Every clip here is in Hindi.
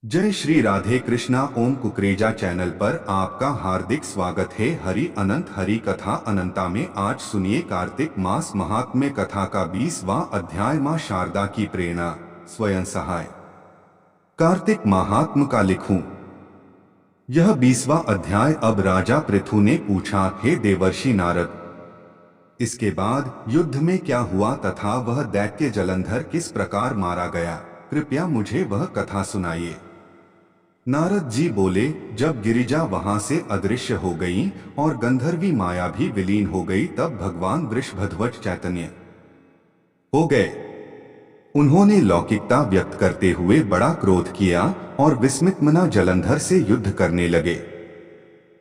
जय श्री राधे कृष्णा। ओम कुकरेजा चैनल पर आपका हार्दिक स्वागत है। हरि अनंत हरि कथा अनंता में आज सुनिए कार्तिक मास महात्म्य कथा का 20वां अध्याय। मां शारदा की प्रेरणा स्वयं सहाय। कार्तिक महात्म का लिखूं। यह 20वां अध्याय। अब राजा पृथु ने पूछा, हे देवर्षि नारद, इसके बाद युद्ध में क्या हुआ तथा वह दैत्य जलंधर किस प्रकार मारा गया? कृपया मुझे वह कथा सुनाइए। नारद जी बोले, जब गिरिजा वहां से अदृश्य हो गई और गंधर्वी माया भी विलीन हो गई, तब भगवान वृषभध्वज चैतन्य हो गए। उन्होंने लौकिकता व्यक्त करते हुए बड़ा क्रोध किया और विस्मित मना जलंधर से युद्ध करने लगे।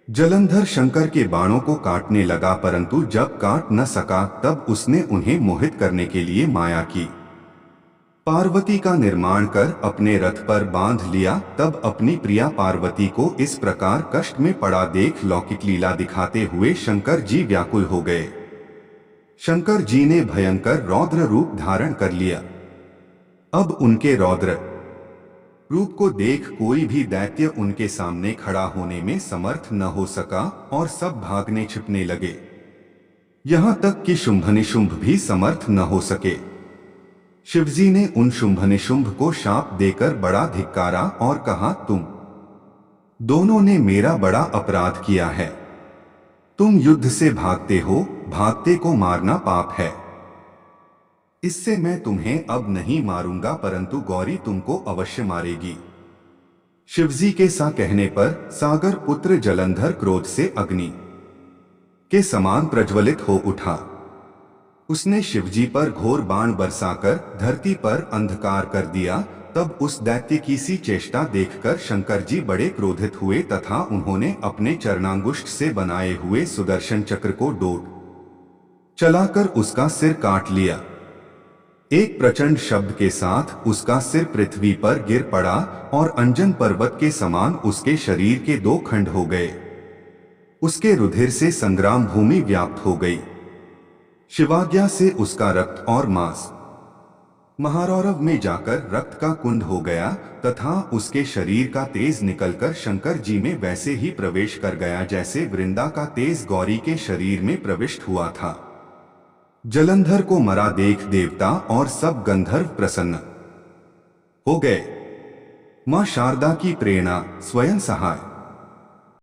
जलंधर शंकर के बाणों को काटने लगा, परंतु जब काट न सका तब उसने उन्हें मोहित करने के लिए माया की पार्वती का निर्माण कर अपने रथ पर बांध लिया। तब अपनी प्रिया पार्वती को इस प्रकार कष्ट में पड़ा देख लौकिक लीला दिखाते हुए शंकर जी व्याकुल हो गए। शंकर जी ने भयंकर रौद्र रूप धारण कर लिया। अब उनके रौद्र रूप को देख कोई भी दैत्य उनके सामने खड़ा होने में समर्थ न हो सका और सब भागने छिपने लगे। यहाँ तक कि शुंभ निशुंभ भी समर्थ न हो सके। शिवजी ने उन शुंभ निशुंभ को शाप देकर बड़ा धिक्कारा और कहा, तुम दोनों ने मेरा बड़ा अपराध किया है। तुम युद्ध से भागते हो, भागते को मारना पाप है। इससे मैं तुम्हें अब नहीं मारूंगा, परंतु गौरी तुमको अवश्य मारेगी। शिवजी के सा कहने पर सागर पुत्र जलंधर क्रोध से अग्नि के समान प्रज्वलित हो उठा। उसने शिवजी पर घोर बाण बरसाकर धरती पर अंधकार कर दिया। तब उस दैत्य की सी चेष्टा देखकर शंकर जी बड़े क्रोधित हुए तथा उन्होंने अपने चरणांगुष्ठ से बनाए हुए सुदर्शन चक्र को डोट चलाकर उसका सिर काट लिया। एक प्रचंड शब्द के साथ उसका सिर पृथ्वी पर गिर पड़ा और अंजन पर्वत के समान उसके शरीर के दो खंड हो गए। उसके रुधिर से संग्राम भूमि व्याप्त हो गई। शिवाज्ञा से उसका रक्त और मांस महारौरव में जाकर रक्त का कुंड हो गया तथा उसके शरीर का तेज निकलकर शंकर जी में वैसे ही प्रवेश कर गया जैसे वृंदा का तेज गौरी के शरीर में प्रविष्ट हुआ था। जलंधर को मरा देख देवता और सब गंधर्व प्रसन्न हो गए। मां शारदा की प्रेरणा स्वयं सहाय।